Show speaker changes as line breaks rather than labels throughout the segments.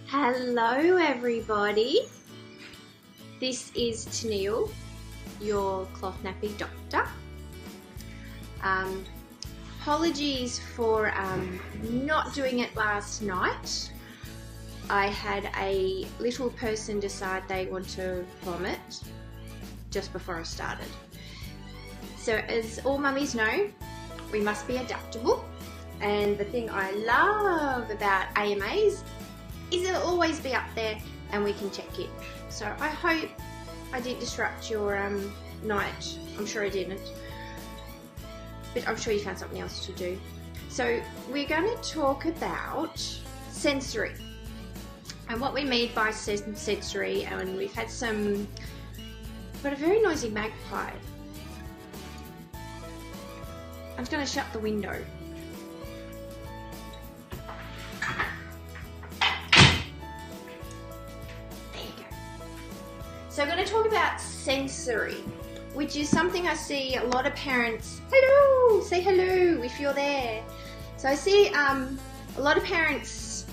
Hello everybody, this is Tennille, your Cloth Nappy Doctor. Apologies for not doing it last night. I had a little person decide they want to vomit just before I started. So as all mummies know, we must be adaptable, and the thing I love about AMAs is it'll always be up there and we can check it. So I hope I didn't disrupt your night. I'm sure I didn't, but I'm sure you found something else to do. So we're going to talk about sensory and what we mean by sensory, and we've had got a very noisy magpie. I'm just going to shut the window. So I'm going to talk about sensory, which is something I see a lot of parents, hello, say hello if you're there. So I see a lot of parents,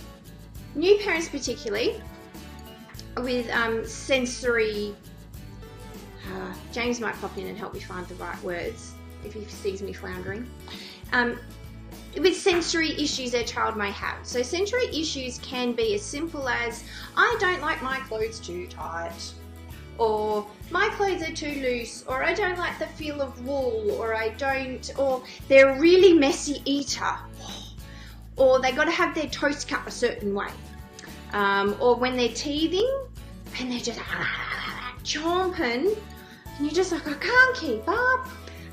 new parents particularly, with sensory, James might pop in and help me find the right words if he sees me floundering, with sensory issues their child may have. So sensory issues can be as simple as, I don't like my clothes too tight, or my clothes are too loose, or I don't like the feel of wool, or they're a really messy eater, or they got to have their toast cut a certain way, or when they're teething and they're just chomping and you're just like, I can't keep up.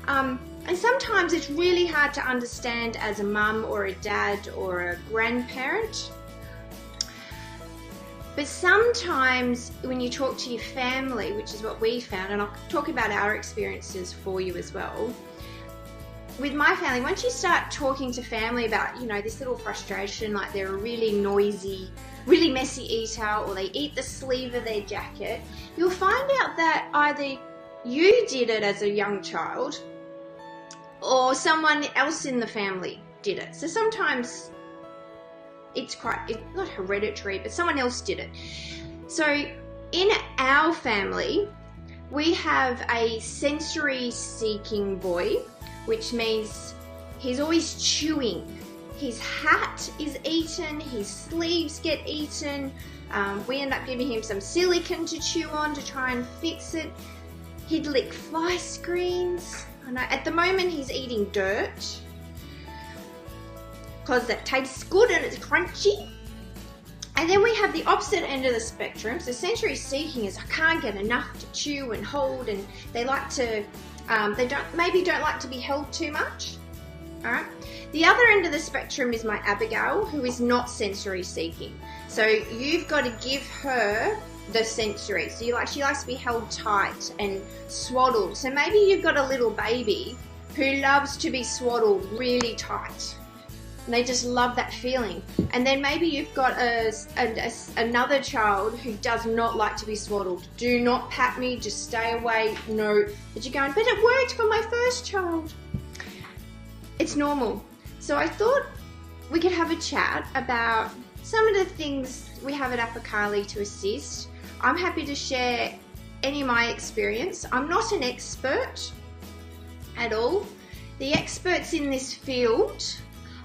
And sometimes it's really hard to understand as a mum or a dad or a grandparent. But sometimes when you talk to your family, which is what we found, and I'll talk about our experiences for you as well. With my family, once you start talking to family about, this little frustration, like they're a really noisy, really messy eater, or they eat the sleeve of their jacket, you'll find out that either you did it as a young child or someone else in the family did it. So sometimes it's not hereditary, but someone else did it. So in our family, we have a sensory seeking boy, which means he's always chewing. His hat is eaten, his sleeves get eaten. We end up giving him some silicone to chew on to try and fix it. He'd lick fly screens. I know, at the moment he's eating dirt, because that tastes good and it's crunchy. And then we have the opposite end of the spectrum. So sensory seeking is, I can't get enough to chew and hold, and they like to, maybe don't like to be held too much. All right. The other end of the spectrum is my Abigail, who is not sensory seeking. So you've got to give her the sensory. So she likes to be held tight and swaddled. So maybe you've got a little baby who loves to be swaddled really tight. And they just love that feeling. And then maybe you've got another child who does not like to be swaddled. Do not pat me, just stay away, no. But you're going, but it worked for my first child. It's normal. So I thought we could have a chat about some of the things we have at Apikali to assist. I'm happy to share any of my experience. I'm not an expert at all. The experts in this field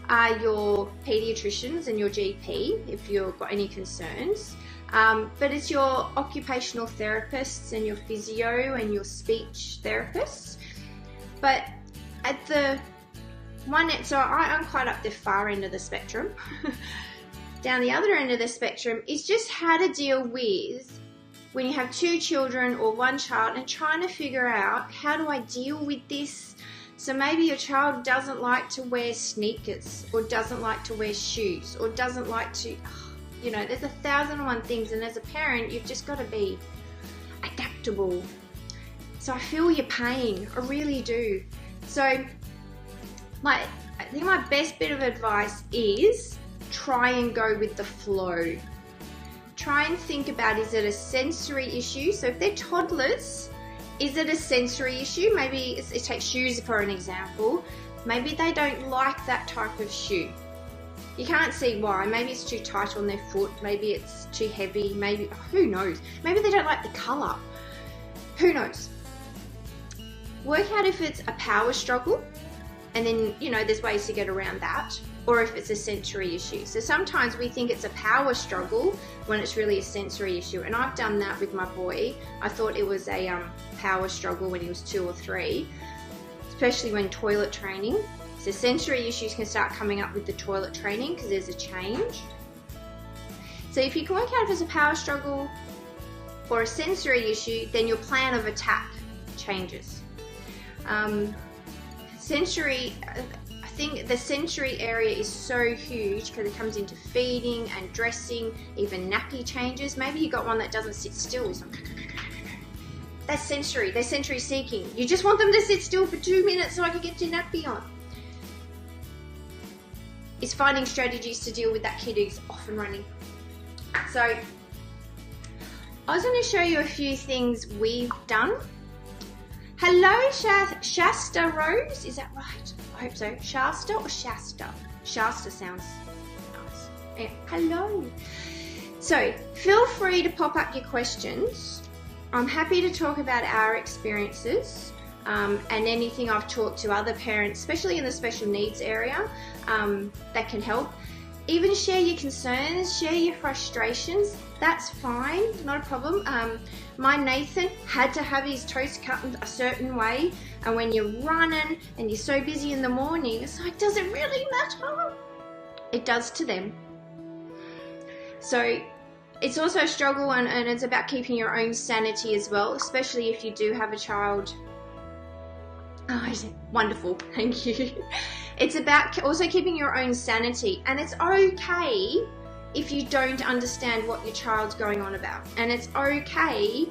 are your paediatricians and your GP if you've got any concerns, but it's your occupational therapists and your physio and your speech therapists. But at the one end, so I'm quite up the far end of the spectrum. Down the other end of the spectrum is just how to deal with when you have two children or one child and trying to figure out, how do I deal with this? So maybe your child doesn't like to wear sneakers, or doesn't like to wear shoes, or doesn't like to, there's 1,001 things, and as a parent, you've just got to be adaptable. So I feel your pain, I really do. So I think my best bit of advice is try and go with the flow. Try and think about, is it a sensory issue? So if they're toddlers, is it a sensory issue? Maybe it takes shoes for an example. Maybe they don't like that type of shoe. You can't see why. Maybe it's too tight on their foot. Maybe it's too heavy. Maybe, who knows? Maybe they don't like the colour. Who knows? Work out if it's a power struggle, and then, you know, there's ways to get around that, or if it's a sensory issue. So sometimes we think it's a power struggle when it's really a sensory issue. And I've done that with my boy. I thought it was a power struggle when he was 2 or 3, especially when toilet training. So sensory issues can start coming up with the toilet training because there's a change. So if you can work out if it's a power struggle or a sensory issue, then your plan of attack changes. Sensory, I think the sensory area is so huge because it comes into feeding and dressing, even nappy changes. Maybe you got one that doesn't sit still. So that's sensory. They're sensory seeking. You just want them to sit still for 2 minutes so I can get your nappy on. It's finding strategies to deal with that kid who's off and running. So I was going to show you a few things we've done. Hello, Shasta Rose. Is that right? I hope so. Shasta or Shasta? Shasta sounds nice. Yeah. Hello. So feel free to pop up your questions. I'm happy to talk about our experiences and anything I've talked to other parents, especially in the special needs area, that can help. Even share your concerns, share your frustrations. That's fine, not a problem. My Nathan had to have his toast cut a certain way, and when you're running and you're so busy in the morning, it's like, does it really matter? It does to them. So it's also a struggle, and it's about keeping your own sanity as well, especially if you do have a child. Oh, wonderful, thank you. It's about also keeping your own sanity, and it's okay if you don't understand what your child's going on about, and it's okay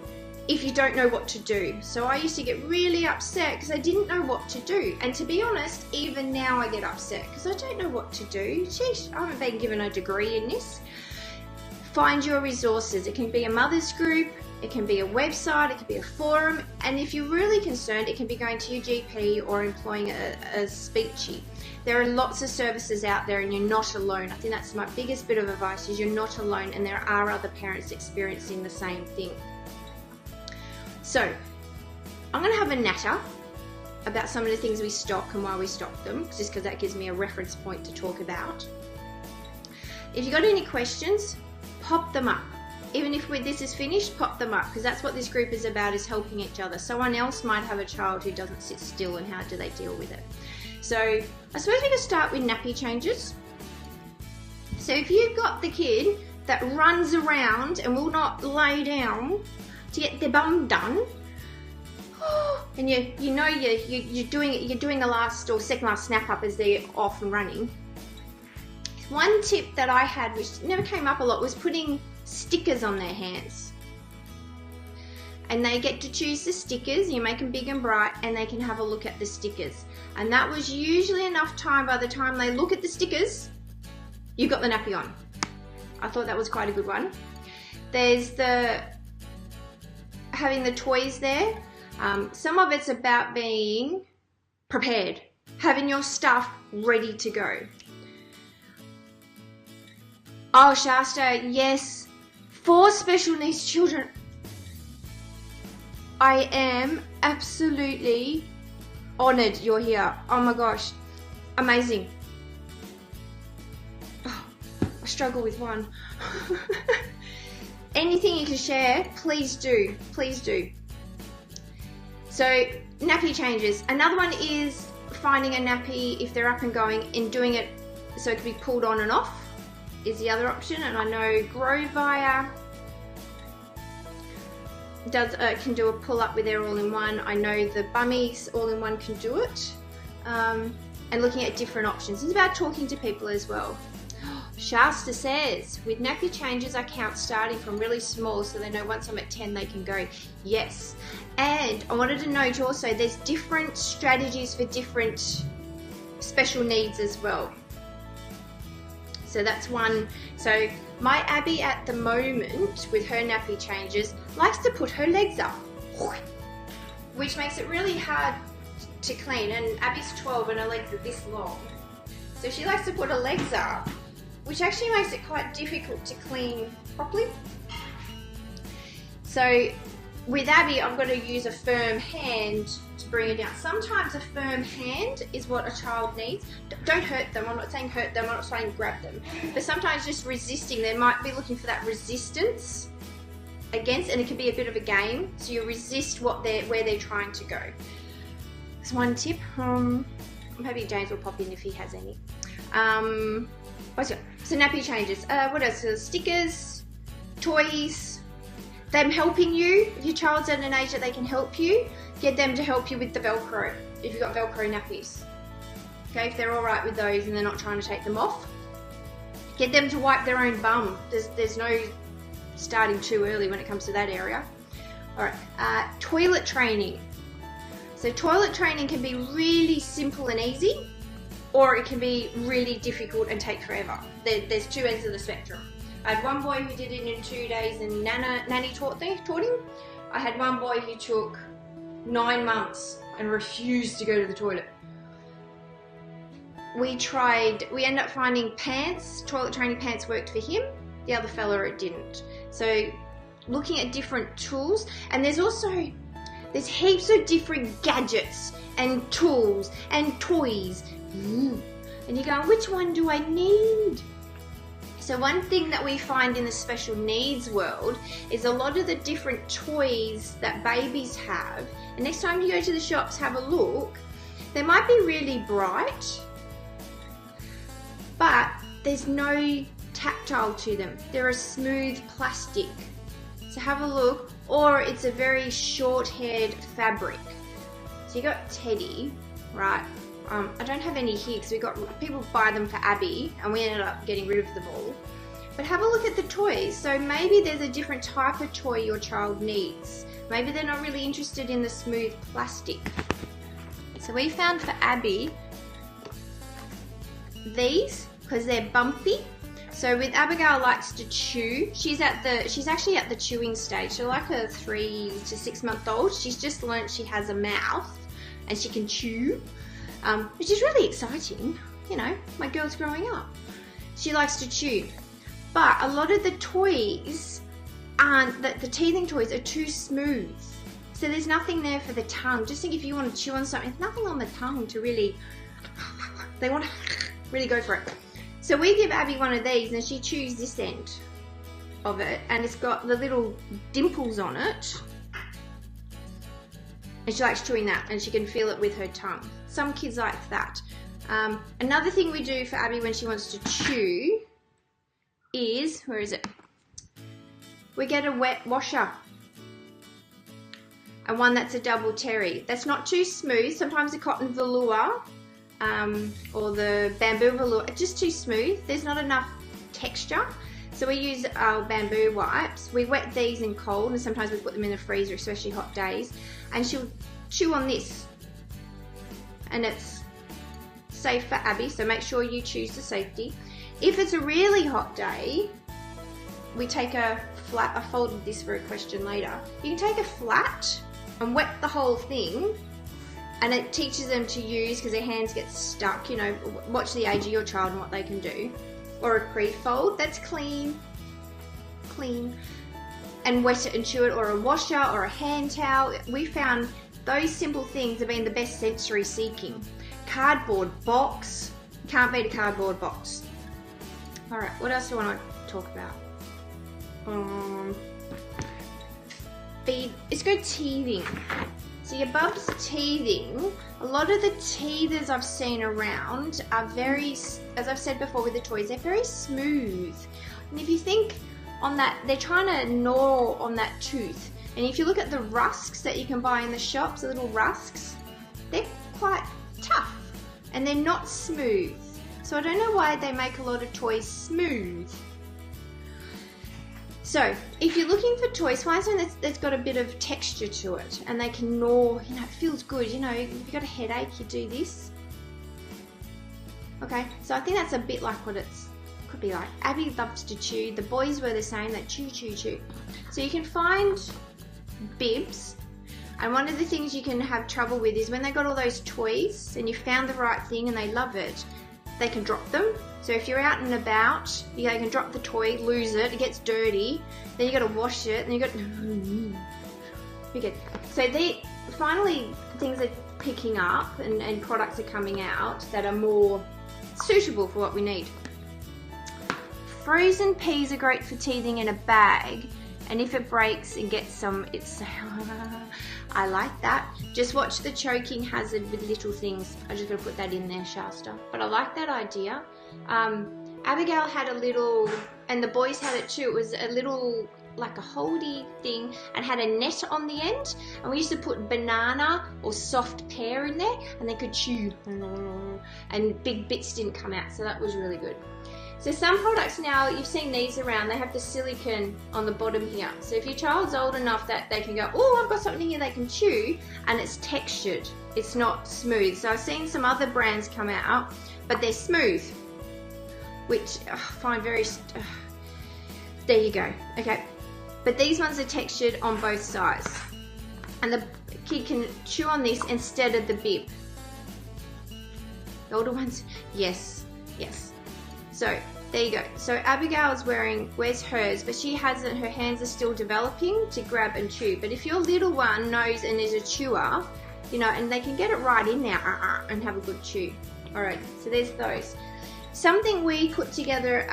if you don't know what to do. So I used to get really upset because I didn't know what to do, and to be honest, even now I get upset because I don't know what to do. Sheesh, I haven't been given a degree in this. Find your resources. It can be a mother's group, it can be a website, it can be a forum, and if you're really concerned, it can be going to your GP or employing a speechy. There are lots of services out there and you're not alone. I think that's my biggest bit of advice, is you're not alone, and there are other parents experiencing the same thing. So I'm going to have a natter about some of the things we stock and why we stock them, just because that gives me a reference point to talk about. If you've got any questions, pop them up. Even if this is finished, pop them up, because that's what this group is about, is helping each other. Someone else might have a child who doesn't sit still, and how do they deal with it? So I suppose we can start with nappy changes. So if you've got the kid that runs around and will not lay down to get their bum done, and you know you're doing the last or second last snap up as they're off and running. One tip that I had, which never came up a lot, was putting stickers on their hands. And they get to choose the stickers. You make them big and bright, and they can have a look at the stickers. And that was usually enough time. By the time they look at the stickers, you've got the nappy on. I thought that was quite a good one. There's having the toys there. Some of it's about being prepared, having your stuff ready to go. Oh, Shasta, yes, for special needs children. I am absolutely honoured you're here. Oh my gosh, amazing. Oh, I struggle with one. Anything you can share, please do, please do. So nappy changes. Another one is finding a nappy if they're up and going and doing it so it can be pulled on and off is the other option. And I know Grow Via can do a pull up with their all-in-one. I know the Bummis all-in-one can do it, and looking at different options. It's about talking to people as well. Shasta says, with nappy changes I count starting from really small so they know once I'm at 10 they can go. Yes, and I wanted to note also there's different strategies for different special needs as well. So that's one. So my Abby at the moment with her nappy changes likes to put her legs up, which makes it really hard to clean, and Abby's 12 and her legs are this long. So she likes to put her legs up which actually makes it quite difficult to clean properly. So with Abby, I've got to use a firm hand to bring her down. Sometimes a firm hand is what a child needs. Don't hurt them. I'm not saying hurt them. I'm not saying grab them. But sometimes just resisting, they might be looking for that resistance against, and it can be a bit of a game. So you resist where they're trying to go. That's one tip. Maybe James will pop in if he has any. So nappy changes. What else? So stickers, toys. Them helping you. If your child's at an age that they can help you, get them to help you with the Velcro, if you've got Velcro nappies. Okay, if they're all right with those and they're not trying to take them off. Get them to wipe their own bum. There's no starting too early when it comes to that area. All right, toilet training. So toilet training can be really simple and easy, or it can be really difficult and take forever. There's two ends of the spectrum. I had one boy who did it in 2 days and Nanny taught him. I had one boy who took 9 months and refused to go to the toilet. We ended up finding pants, toilet training pants worked for him. The other fella, it didn't. So looking at different tools, and there's heaps of different gadgets and tools and toys. And you're going, which one do I need? So one thing that we find in the special needs world is a lot of the different toys that babies have, and next time you go to the shops, have a look, they might be really bright, but there's no tactile to them. They're a smooth plastic. So have a look, or it's a very short-haired fabric. So you got Teddy, right? I don't have any here because people buy them for Abby and we ended up getting rid of them all. But have a look at the toys. So maybe there's a different type of toy your child needs. Maybe they're not really interested in the smooth plastic. So we found for Abby these because they're bumpy. So with Abigail likes to chew. She's actually at the chewing stage. So like a 3 to 6 month old, she's just learnt she has a mouth and she can chew. Which is really exciting. You know, my girl's growing up. She likes to chew. But a lot of the toys the teething toys are too smooth. So there's nothing there for the tongue. Just think if you want to chew on something, there's nothing on the tongue to really, they want to really go for it. So we give Abby one of these and she chews this end of it and it's got the little dimples on it. And she likes chewing that and she can feel it with her tongue. Some kids like that. Another thing we do for Abby when she wants to chew is, where is it? We get a wet washer. And one that's a double terry. That's not too smooth. Sometimes the cotton velour or the bamboo velour, it's just too smooth. There's not enough texture. So we use our bamboo wipes. We wet these in cold and sometimes we put them in the freezer, especially hot days. And she'll chew on this. And it's safe for Abby, so make sure you choose the safety. If it's a really hot day, we take a flat, I folded this for a question later. You can take a flat and wet the whole thing, and it teaches them to use, because their hands get stuck, you know, watch the age of your child and what they can do. Or a pre-fold, that's clean, and wet it and chew it, or a washer or a hand towel. We found those simple things have been the best sensory seeking. Cardboard box, can't beat a cardboard box. All right, what else do I want to talk about? Let's go teething. So your bub's teething, a lot of the teethers I've seen around are very, as I've said before with the toys, they're very smooth. And if you think on that, they're trying to gnaw on that tooth. And if you look at the rusks that you can buy in the shops, the little rusks, they're quite tough and they're not smooth. So I don't know why they make a lot of toys smooth. So if you're looking for toys, find something that's got a bit of texture to it and they can gnaw, you know, it feels good. You know, if you've got a headache, you do this. Okay, so I think that's a bit like what it's could be like. Abby loves to chew. The boys were the same, they chew, chew, chew. So you can find Bibs, and one of the things you can have trouble with is when they got all those toys and you found the right thing and they love it, they can drop them. So if you're out and about, you can drop the toy, lose it, it gets dirty, then you got to wash it, and you got. Okay. So finally things are picking up, and products are coming out that are more suitable for what we need. Frozen peas are great for teething in a bag, and if it breaks and gets some, it's. I like that. Just watch the choking hazard with little things. I'm just going to put that in there, Shasta. But I like that idea. Abigail had a little, and the boys had it too. It was a little, like a holdy thing, and had a net on the end. And we used to put banana or soft pear in there, and they could chew. And big bits didn't come out, so that was really good. So some products now, you've seen these around, they have the silicone on the bottom here. So if your child's old enough that they can go, oh, I've got something here they can chew, and it's textured, it's not smooth. So I've seen some other brands come out, but they're smooth, which I find very, there you go, okay. But these ones are textured on both sides. And the kid can chew on this instead of the bib. The older ones, yes, yes. So there you go. So Abigail's wears hers, but she hasn't, her hands are still developing to grab and chew. But if your little one knows and is a chewer, you know, and they can get it right in there and have a good chew. All right, so there's those. Something we put together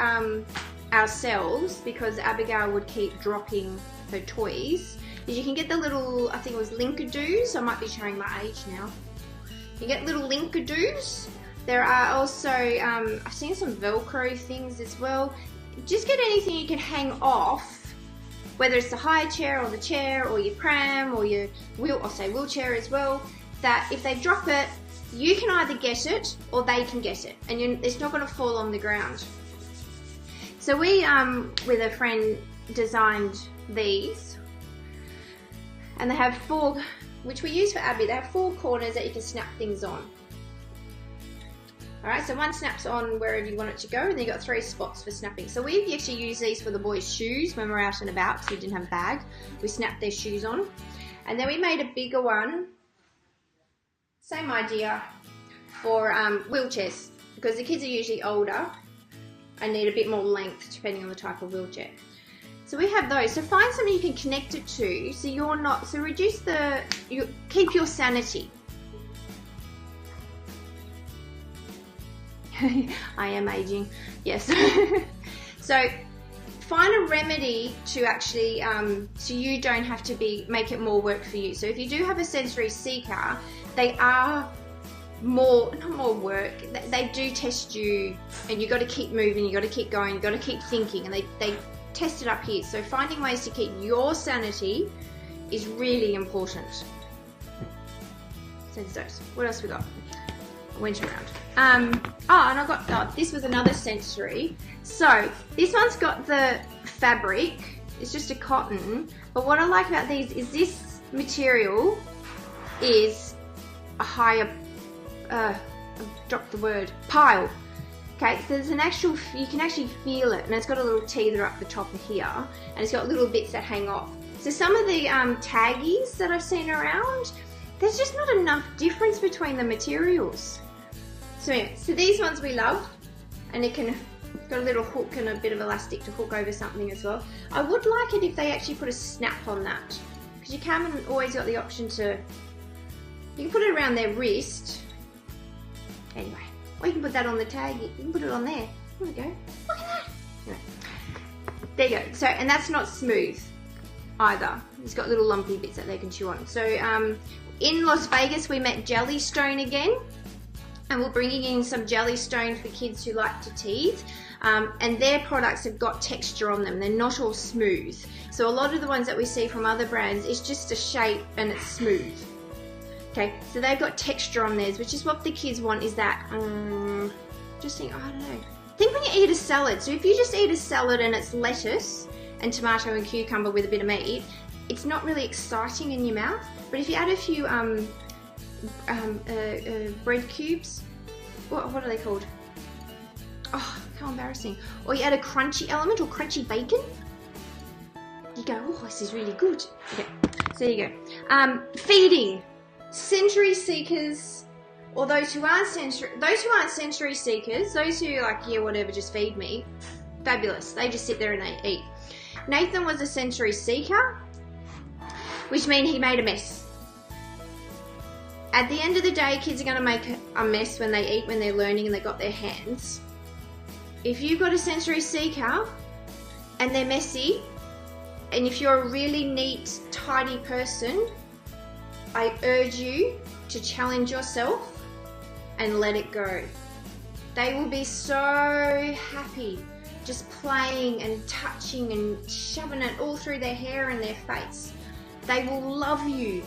ourselves, because Abigail would keep dropping her toys, is you can get the little, I think it was Linkadoos. I might be showing my age now. You get little Linkadoos. There are also, I've seen some Velcro things as well. Just get anything you can hang off, whether it's the high chair or the chair or your pram or your wheelchair as well, that if they drop it, you can either get it or they can get it, and it's not going to fall on the ground. So we, with a friend, designed these, and they have 4, which we use for Abby, they have 4 corners that you can snap things on. Alright, so one snaps on wherever you want it to go, and then you've got 3 spots for snapping. So we actually use these for the boys' shoes when we're out and about, because we didn't have a bag. We snapped their shoes on. And then we made a bigger one, same idea, for wheelchairs, because the kids are usually older and need a bit more length depending on the type of wheelchair. So we have those. So find something you can connect it to, so you're not, so reduce keep your sanity. I am aging, yes. So find a remedy to actually, so you don't have to make it more work for you. So if you do have a sensory seeker, they are not more work, they do test you, and you got to keep moving, you got to keep going, you got to keep thinking, and they test it up here. So finding ways to keep your sanity is really important. So there's those. What else we got? I went around. And I got, this was another sensory. So this one's got the fabric, it's just a cotton, but what I like about these is this material is a higher, I dropped the word, pile. Okay, so there's an actual, you can actually feel it, and it's got a little teether up the top of here, and it's got little bits that hang off. So some of the taggies that I've seen around, there's just not enough difference between the materials. So these ones we love, and it can got a little hook and a bit of elastic to hook over something as well. I would like it if they actually put a snap on that, because you haven't always got the option to, you can put it around their wrist, anyway, or you can put that on the tag, you can put it on there, there we go, look at that, anyway. There you go. So, and that's not smooth either, it's got little lumpy bits that they can chew on. So in Las Vegas we met Jellystone again, and we're bringing in some Jellystone for kids who like to teeth, and their products have got texture on them, they're not all smooth. So a lot of the ones that we see from other brands, it's just a shape and it's smooth. Okay, so they've got texture on theirs, which is what the kids want, is that, just think, I don't know. Think when you eat a salad, so if you just eat a salad and it's lettuce and tomato and cucumber with a bit of meat, it's not really exciting in your mouth. But if you add a few bread cubes, what are they called? Oh, how embarrassing. Or you add a crunchy element or crunchy bacon, you go, oh, this is really good. Okay, so there you go. Feeding. Sensory seekers or those who aren't sensory seekers, those who are like, yeah, whatever, just feed me, fabulous. They just sit there and they eat. Nathan was a sensory seeker, which means he made a mess. At the end of the day, kids are going to make a mess when they eat, when they're learning and they've got their hands. If you've got a sensory seeker and they're messy, and if you're a really neat, tidy person, I urge you to challenge yourself and let it go. They will be so happy just playing and touching and shoving it all through their hair and their face. They will love you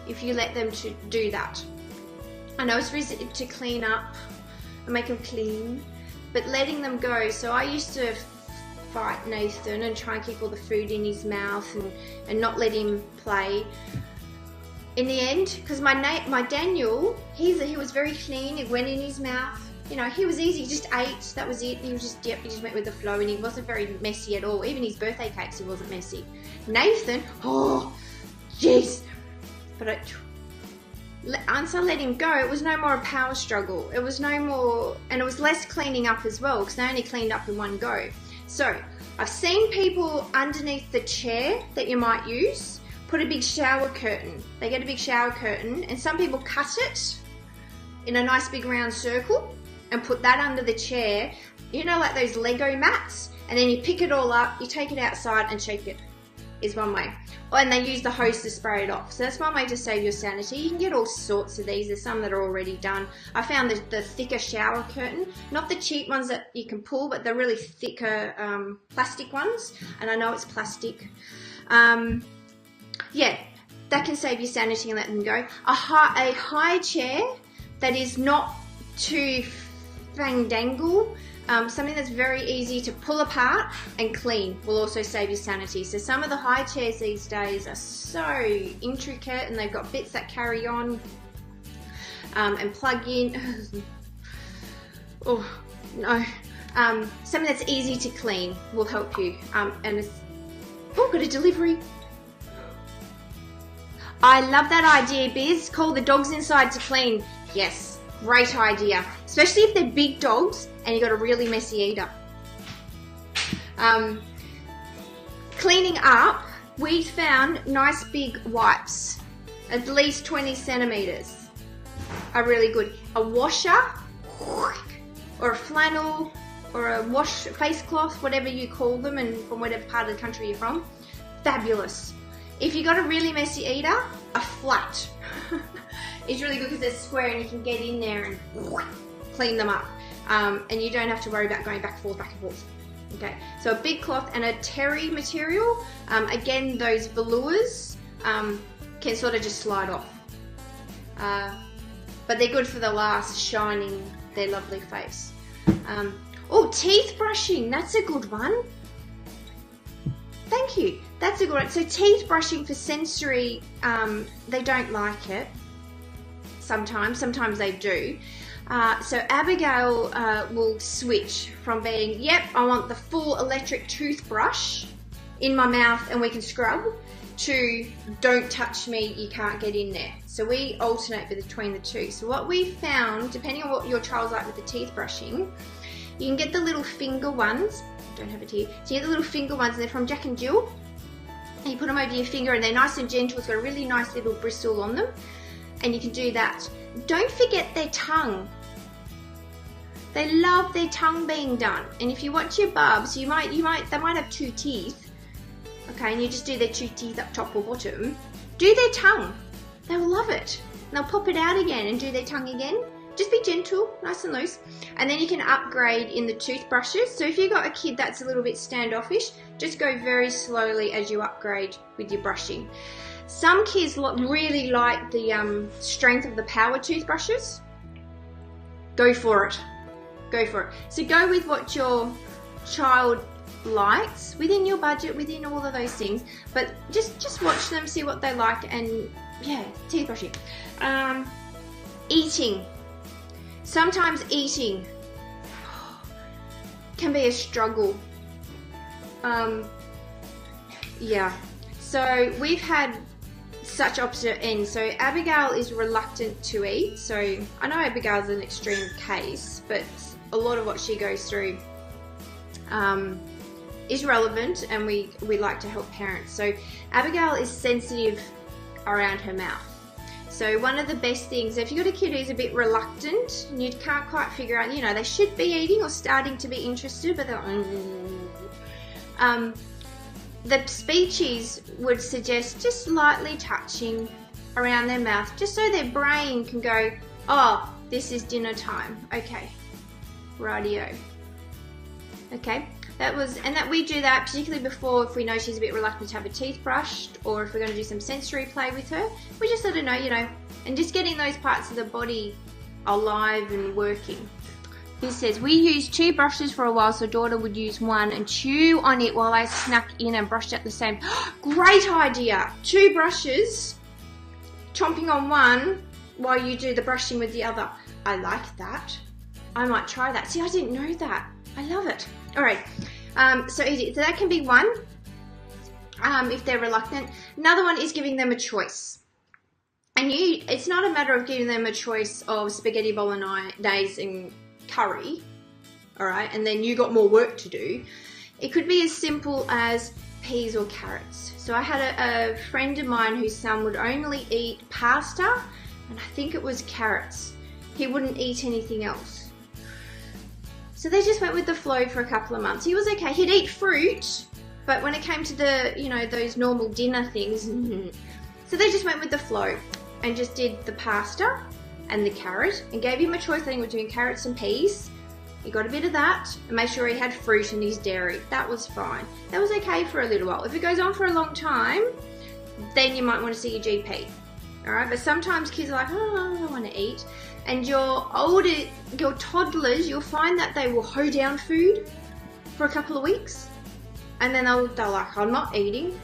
if you let them to do that. I know it's easy to clean up and make them clean, but letting them go. So I used to fight Nathan and try and keep all the food in his mouth and not let him play. In the end, because my Daniel, he was very clean. It went in his mouth. You know, he was easy. He just ate. That was it. He was just, yep, he just went with the flow, and he wasn't very messy at all. Even his birthday cakes, he wasn't messy. Nathan, oh, jeez. But once I let him go, it was no more a power struggle. It was no more, and it was less cleaning up as well, because they only cleaned up in one go. So I've seen people underneath the chair that you might use put a big shower curtain. They get a big shower curtain, and some people cut it in a nice big round circle and put that under the chair, you know, like those Lego mats, and then you pick it all up, you take it outside and shake it, is one way. And they use the hose to spray it off. So that's one way to save your sanity. You can get all sorts of these. There's some that are already done. I found the thicker shower curtain, not the cheap ones that you can pull, but the really thicker plastic ones. And I know it's plastic. Yeah, that can save your sanity and let them go. A high chair that is not too fandangle, something that's very easy to pull apart and clean will also save your sanity. So some of the high chairs these days are so intricate, and they've got bits that carry on and plug in. Oh no, something that's easy to clean will help you. And it's, oh, got a delivery. I love that idea, Biz. Call the dogs inside to clean. Yes, great idea. Especially if they're big dogs and you've got a really messy eater. Cleaning up, we found nice big wipes, at least 20 centimeters, are really good. A washer or a flannel or a face cloth, whatever you call them, and from whatever part of the country you're from, fabulous. If you've got a really messy eater, a flat is really good because they're square and you can get in there and clean them up. And you don't have to worry about going back and forth. Okay, so a big cloth and a terry material. Again, those velours can sort of just slide off. But they're good for the last, shining their lovely face. Oh, teeth brushing, that's a good one. Thank you. That's a good one. So teeth brushing for sensory, they don't like it. Sometimes they do. So Abigail will switch from being, yep, I want the full electric toothbrush in my mouth and we can scrub, to don't touch me, you can't get in there. So we alternate between the two. So what we found, depending on what your child's like with the teeth brushing, you can get the little finger ones. I don't have it here. So you get the little finger ones, and they're from Jack and Jill. And you put them over your finger and they're nice and gentle. It's got a really nice little bristle on them. And you can do that. Don't forget their tongue. They love their tongue being done. And if you watch your bubs, they might have 2 teeth. Okay, and you just do their 2 teeth up top or bottom. Do their tongue. They'll love it. And they'll pop it out again and do their tongue again. Just be gentle, nice and loose. And then you can upgrade in the toothbrushes. So if you've got a kid that's a little bit standoffish, just go very slowly as you upgrade with your brushing. Some kids really like the strength of the power toothbrushes. Go for it. Go for it. So go with what your child likes, within your budget, within all of those things. But just watch them, see what they like, and yeah, teeth brushing. Eating. Sometimes eating can be a struggle. Yeah. So we've had such opposite ends. So Abigail is reluctant to eat. So I know Abigail's an extreme case, but a lot of what she goes through is relevant, and we like to help parents. So Abigail is sensitive around her mouth. So one of the best things, if you've got a kid who's a bit reluctant and you can't quite figure out, you know, they should be eating or starting to be interested, but they're the speeches would suggest just lightly touching around their mouth, just so their brain can go, oh, this is dinner time. Okay, rightio. Okay, that we do that particularly before, if we know she's a bit reluctant to have her teeth brushed, or if we're going to do some sensory play with her, we just let her know, you know, and just getting those parts of the body alive and working. This says, we used 2 brushes for a while, so daughter would use one and chew on it while I snuck in and brushed at the same. Great idea! 2 brushes, chomping on one while you do the brushing with the other. I like that. I might try that. See, I didn't know that. I love it. All right, so easy. So that can be one, if they're reluctant. Another one is giving them a choice. And it's not a matter of giving them a choice of spaghetti bolognese and curry, all right, and then you got more work to do. It could be as simple as peas or carrots. So I had a friend of mine whose son would only eat pasta, and I think it was carrots. He wouldn't eat anything else. So they just went with the flow for a couple of months. He was okay. He'd eat fruit, but when it came to the, you know, those normal dinner things, so they just went with the flow and just did the pasta and the carrot, and gave him a choice. I think we're doing carrots and peas. He got a bit of that, and made sure he had fruit and his dairy. That was fine. That was okay for a little while. If it goes on for a long time, then you might want to see your GP. All right, but sometimes kids are like, oh, I don't want to eat. And your toddlers, you'll find that they will hoe down food for a couple of weeks, and then they're like, I'm not eating,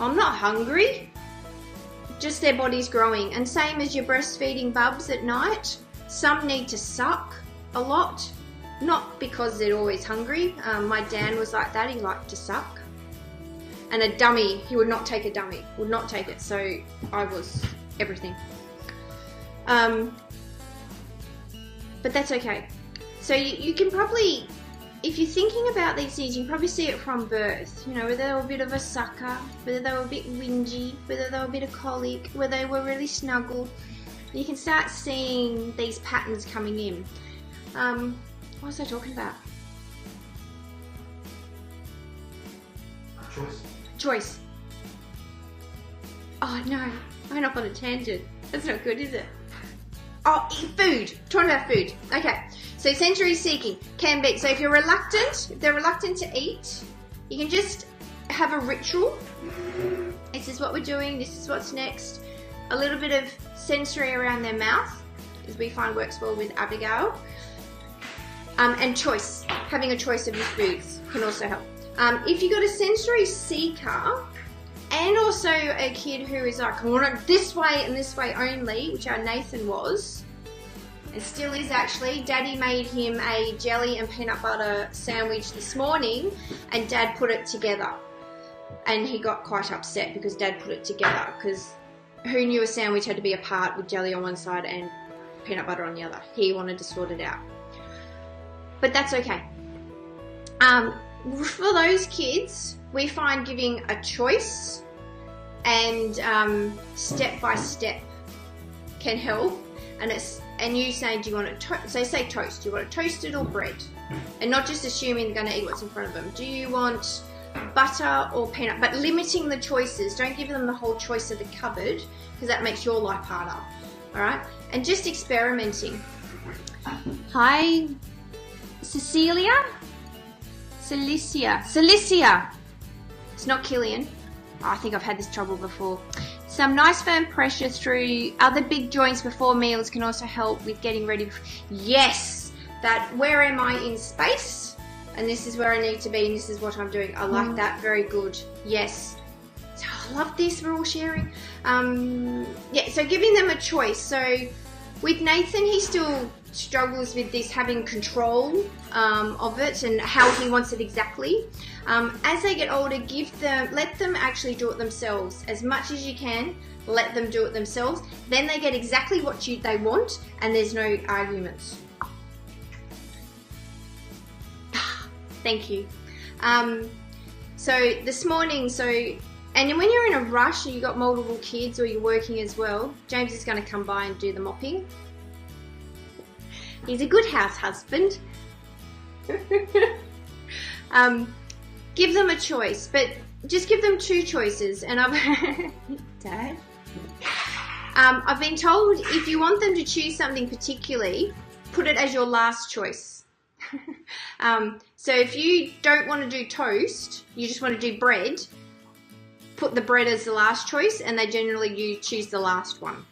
I'm not hungry. Just their body's growing. And same as your breastfeeding bubs at night, some need to suck a lot, not because they're always hungry. My Dan was like that, he liked to suck. And a dummy, he would not take a dummy, would not take it, so I was everything. But that's okay. So you can probably, if you're thinking about these things, you can probably see it from birth. You know, whether they were a bit of a sucker, whether they were a bit whingy, whether they were a bit of colic, whether they were really snuggled. You can start seeing these patterns coming in. What was I talking about? Choice. Oh no, I went off on a tangent. That's not good, is it? Oh, food. Talking about food. Okay. So sensory seeking can be, so if they're reluctant to eat, you can just have a ritual. This is what we're doing, this is what's next. A little bit of sensory around their mouth, as we find works well with Abigail. And choice, having a choice of your foods can also help. If you've got a sensory seeker, and also a kid who is like, I want it this way and this way only, which our Nathan was, and still is actually. Daddy made him a jelly and peanut butter sandwich this morning, and Dad put it together. And he got quite upset because Dad put it together, because who knew a sandwich had to be a part with jelly on one side and peanut butter on the other? He wanted to sort it out. But that's okay. For those kids, we find giving a choice and step by step can help. And you saying, do you want it so say toast, do you want it toasted or bread? And not just assuming they're going to eat what's in front of them. Do you want butter or peanut? But limiting the choices. Don't give them the whole choice of the cupboard, because that makes your life harder. All right? And just experimenting. Hi, Cecilia? Celicia. It's not Killian. Oh, I think I've had this trouble before. Some nice firm pressure through other big joints before meals can also help with getting ready. Yes, that where am I in space? And this is where I need to be, and this is what I'm doing. I like that. Very good. Yes. So I love this. We're all sharing. Yeah, so giving them a choice. So with Nathan, he still struggles with this, having control of it and how he wants it exactly. As they get older, let them actually do it themselves as much as you can. let them do it themselves. Then they get exactly what they want, and there's no arguments. Thank you. So this morning, and when you're in a rush and you've got multiple kids or you're working as well, James is going to come by and do the mopping. He's a good house husband. Give them a choice, but just give them 2 choices. And Dad, I've been told if you want them to choose something particularly, put it as your last choice. So if you don't want to do toast, you just want to do bread, put the bread as the last choice, and they generally choose the last one.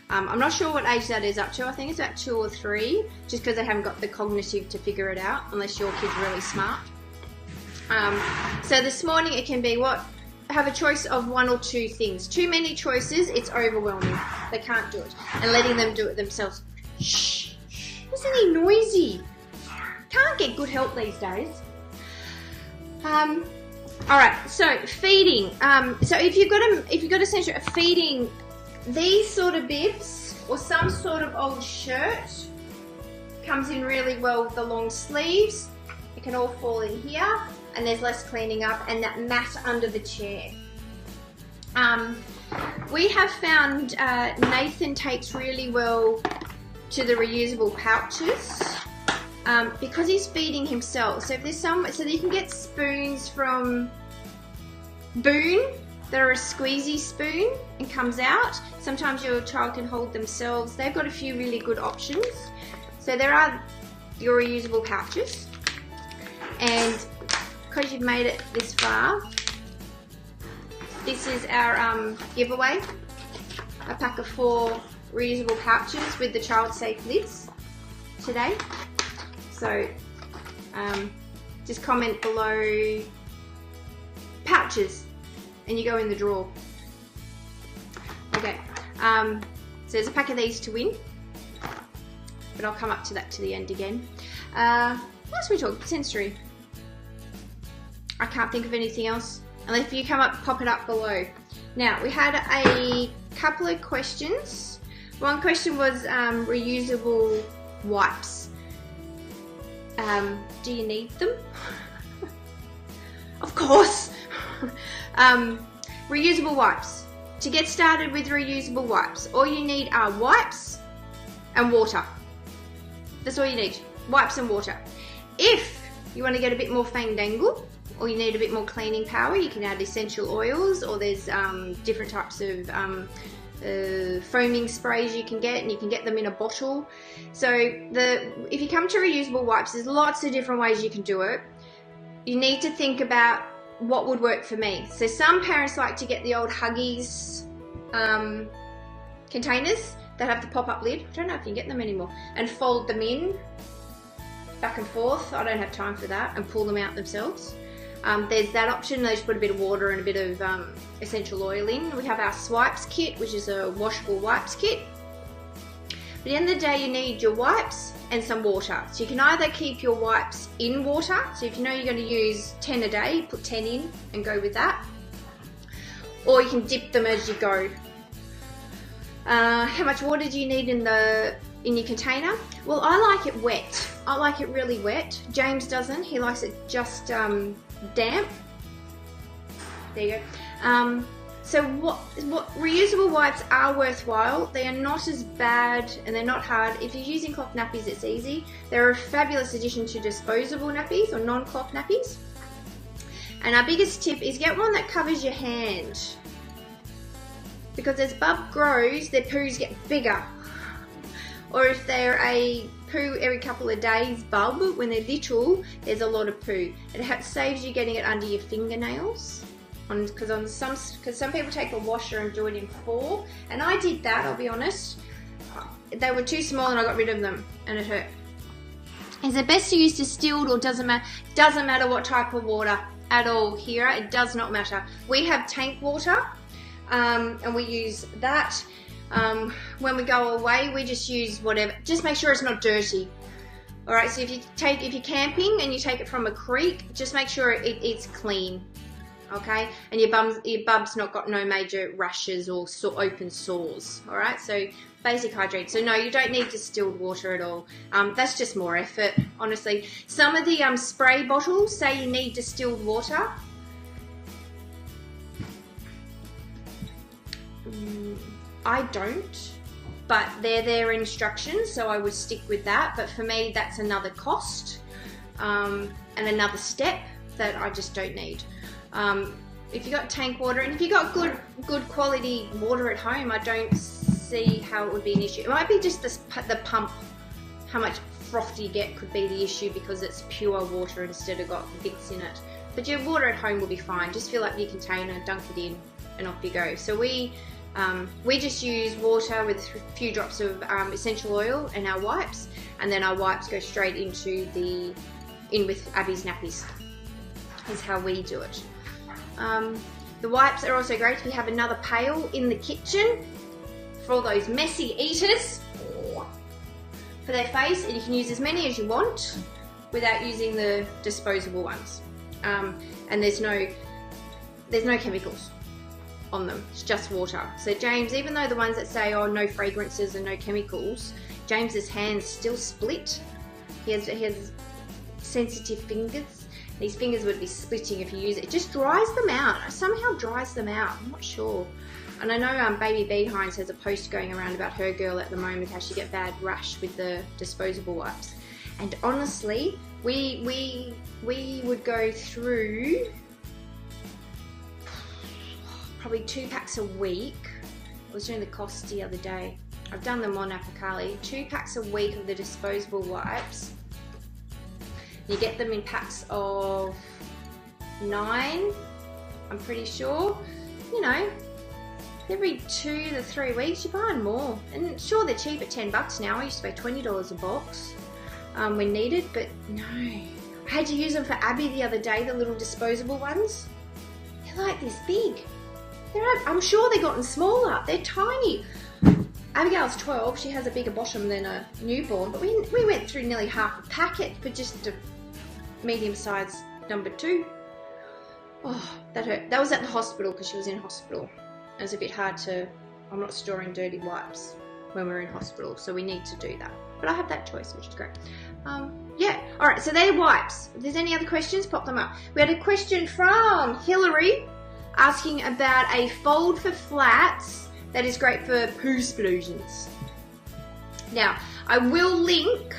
I'm not sure what age that is up to. I think it's about 2 or 3, just because they haven't got the cognitive to figure it out, unless your kid's really smart. So this morning it can be have a choice of 1 or 2 things. Too many choices, it's overwhelming. They can't do it. And letting them do it themselves. Shh, isn't he noisy? Can't get good help these days. Alright, so feeding. So if you've got a sensory feeding, these sort of bibs or some sort of old shirt comes in really well with the long sleeves. It can all fall in here, and there's less cleaning up, and that mat under the chair. We have found Nathan takes really well to the reusable pouches because he's feeding himself. So if there's so you can get spoons from Boone that are a squeezy spoon and comes out. Sometimes your child can hold themselves. They've got a few really good options. So there are your reusable pouches, and because you've made it this far, this is our giveaway, a pack of 4 reusable pouches with the child safe lids today. So just comment below pouches and you go in the draw. Okay, so there's a pack of these to win, but I'll come up to that to the end again. What else we talk? Sensory. I can't think of anything else. Unless if you come up, pop it up below. Now, we had a couple of questions. One question was reusable wipes. Do you need them? Of course. Reusable wipes. To get started with reusable wipes, all you need are wipes and water. That's all you need. Wipes and water. If you want to get a bit more fandangle, or you need a bit more cleaning power, you can add essential oils, or there's different types of foaming sprays you can get, and you can get them in a bottle. So if you come to reusable wipes, there's lots of different ways you can do it. You need to think about what would work for me. So some parents like to get the old Huggies containers that have the pop-up lid. I don't know if you can get them anymore, and fold them in back and forth. I don't have time for that, and pull them out themselves. There's that option. They just put a bit of water and a bit of essential oil in. We have our swipes kit, which is a washable wipes kit. But at the end of the day, you need your wipes and some water. So you can either keep your wipes in water. So if you know you're going to use 10 a day, put 10 in and go with that. Or you can dip them as you go. How much water do you need in your container? Well, I like it wet. I like it really wet. James doesn't. He likes it just damp. There you go. So what reusable wipes are worthwhile. They are not as bad and they're not hard. If you're using cloth nappies, it's easy. They're a fabulous addition to disposable nappies or non-cloth nappies. And our biggest tip is get one that covers your hand, because as bub grows, their poos get bigger. Or if they're a poo every couple of days bub, when they're little, there's a lot of poo. It saves you getting it under your fingernails. Because some people take a washer and do it in 4, and I did that, I'll be honest. They were too small and I got rid of them, and it hurt. Is it best to use distilled, or doesn't matter what type of water at all here? It does not matter. We have tank water, and we use that. When we go away, we just use whatever. Just make sure it's not dirty. All right. So if you're camping and you take it from a creek, just make sure it's clean. okay? And your bub's not got no major rashes or open sores, all right? So basic hygiene. So no, you don't need distilled water at all. That's just more effort, honestly. Some of the spray bottles say you need distilled water. I don't, but they're their instructions, so I would stick with that. But for me, that's another cost and another step that I just don't need. If you got tank water and if you got good quality water at home, I don't see how it would be an issue. It might be just the pump, how much froth you get could be the issue because it's pure water instead of got bits in it. But your water at home will be fine. Just fill up your container, dunk it in, and off you go. So we just use water with a few drops of essential oil and our wipes, and then our wipes go straight into in with Abby's nappies. Is how we do it. The wipes are also great if you have another pail in the kitchen for all those messy eaters for their face, and you can use as many as you want without using the disposable ones. And there's no chemicals on them, it's just water. So James, even though the ones that say, oh, no fragrances and no chemicals, James's hands still split. He has sensitive fingers. These fingers would be splitting if you use it. It just dries them out. It somehow dries them out. I'm not sure. And I know Baby Behinds has a post going around about her girl at the moment, how she get bad rash with the disposable wipes. And honestly, we would go through probably 2 packs a week. I was doing the costs the other day. I've done them on Apikali. 2 packs a week of the disposable wipes. You get them in packs of 9, I'm pretty sure. You know, every 2 to 3 weeks you're buying more. And sure, they're cheap at $10 now. I used to pay $20 a box when needed, but no. I had to use them for Abby the other day, the little disposable ones. They're like this big. I'm sure they've gotten smaller. They're tiny. Abigail's 12. She has a bigger bottom than a newborn, but we went through nearly half a packet for just a medium size number 2. Oh, that hurt. That was at the hospital because she was in hospital. It was a bit hard to, I'm not storing dirty wipes when we're in hospital, so we need to do that. But I have that choice, which is great. Yeah, all right, so they're wipes. If there's any other questions, pop them up. We had a question from Hillary asking about a fold for flats that is great for poo-splosions. Now, I will link,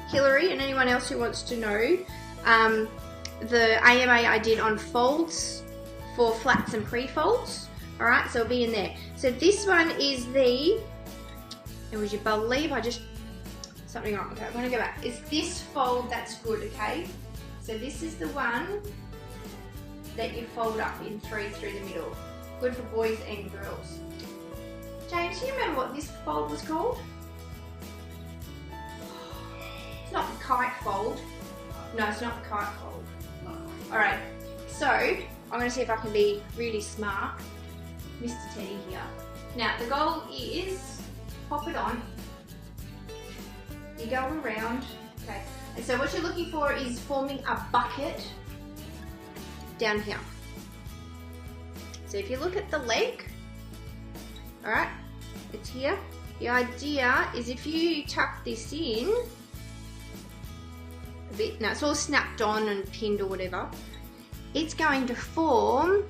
Hillary and anyone else who wants to know, the AMA I did on folds for flats and pre-folds. All right, so it'll be in there. So this one is and would you believe something wrong. Okay, I'm gonna go back. It's this fold that's good, okay? So this is the one that you fold up in 3 through the middle. Good for boys and girls. James, do you remember what this fold was called? It's not the Kite Fold. No, it's not the Kite Fold. Alright, so I'm going to see if I can be really smart. Mr. Teddy here. Now, the goal is, pop it on. You go around. Okay, and so what you're looking for is forming a bucket down here. So if you look at the leg, alright, it's here. The idea is if you tuck this in a bit, now it's all snapped on and pinned or whatever, it's going to form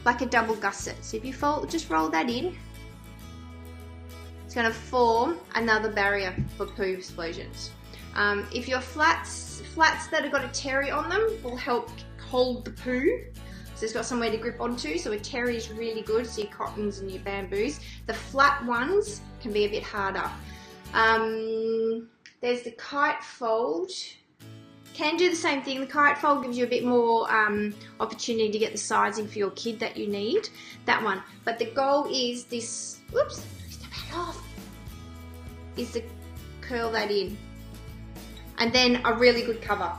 like a double gusset. So if you just roll that in, it's going to form another barrier for poo-splosions. If your flats that have got a terry on them will help hold the poo. So it's got somewhere to grip onto, so a terry is really good, so your cottons and your bamboos. The flat ones can be a bit harder. There's the Kite Fold. Can do the same thing. The Kite Fold gives you a bit more opportunity to get the sizing for your kid that you need. That one. But the goal is this, whoops, step it off, is to curl that in. And then a really good cover.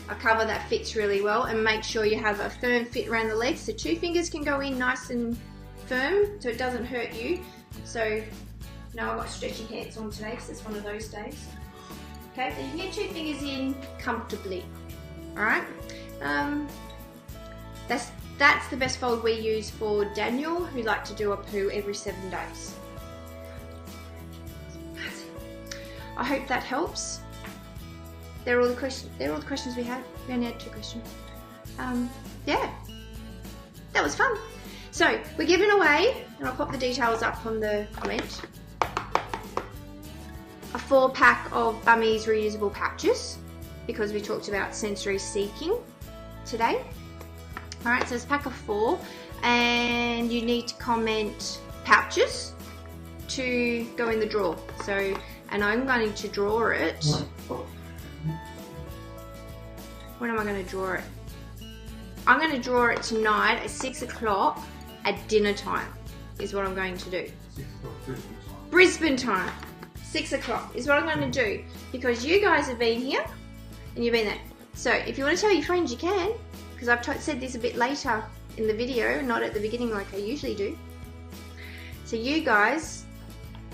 A cover that fits really well, and make sure you have a firm fit around the legs so 2 fingers can go in nice and firm so it doesn't hurt you. So now I've got stretchy hands on today because it's one of those days. Okay, so you can get 2 fingers in comfortably. Alright, that's That's the best fold we use for Daniel, who likes to do a poo every 7 days. I hope that helps. They're all the questions we had. We only had 2 questions. Yeah, that was fun. So we're giving away, and I'll pop the details up on the comment, a 4-pack of Bummis reusable pouches, because we talked about sensory seeking today. Alright, so it's a pack of 4, and you need to comment pouches to go in the draw. So, and I'm going to draw it. When am I going to draw it? I'm going to draw it tonight at 6 o'clock at dinner time, is what I'm going to do.
6 o'clock
Brisbane time. 6 o'clock is what I'm going to do, because you guys have been here and you've been there. So if you want to tell your friends, you can, because I've said this a bit later in the video, not at the beginning like I usually do. So you guys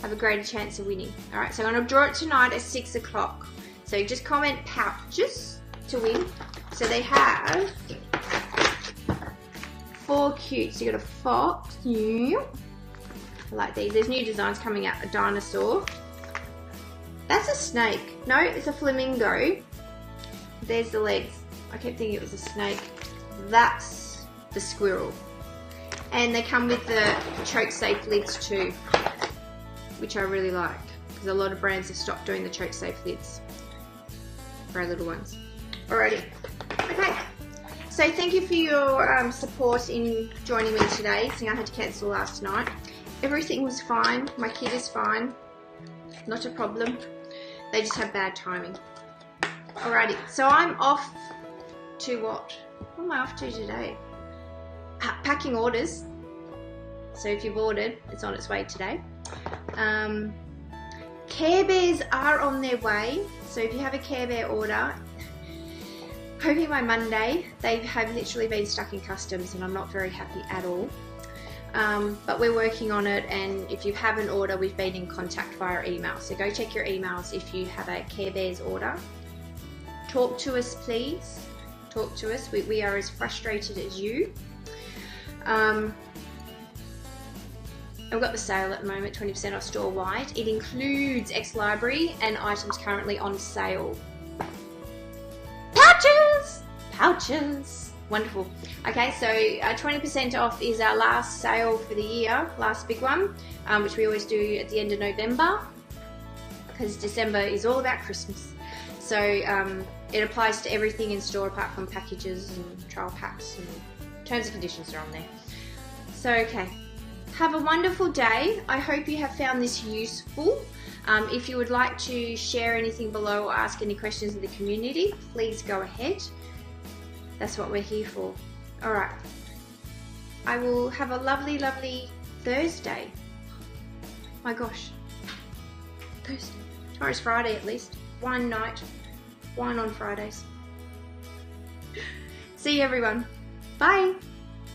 have a greater chance of winning. Alright, so I'm going to draw it tonight at 6 o'clock. So just comment pouches to win. So they have 4 cute. So you got a fox. I like these. There's new designs coming out. A dinosaur. That's a snake. No, it's a flamingo. There's the legs. I kept thinking it was a snake. That's the squirrel. And they come with the choke safe lids too, which I really like, because a lot of brands have stopped doing the choke safe lids for our little ones. Alrighty. Okay. So thank you for your support in joining me today, seeing I had to cancel last night. Everything was fine. My kid is fine. Not a problem. They just have bad timing. Alrighty. So I'm off to what? What am I off to today? Packing orders. So if you've ordered, it's on its way today. Care Bears are on their way. So if you have a Care Bear order, hoping by Monday. They have literally been stuck in customs and I'm not very happy at all. But we're working on it, and if you have an order, we've been in contact via email. So go check your emails if you have a Care Bears order. Talk to us, please. Talk to us. We are as frustrated as you. I've got the sale at the moment, 20% off store-wide. It includes ex-library and items currently on sale. Pouches! Pouches! Wonderful. Okay, so 20% off is our last sale for the year, last big one, which we always do at the end of November, because December is all about Christmas. So it applies to everything in store apart from packages and trial packs, and terms and conditions are on there. So, okay. Have a wonderful day. I hope you have found this useful. If you would like to share anything below or ask any questions in the community, please go ahead. That's what we're here for. Alright. I will have a lovely, lovely Thursday. My gosh. Thursday. Tomorrow's Friday at least. Wine night. Wine on Fridays. See you everyone. Bye.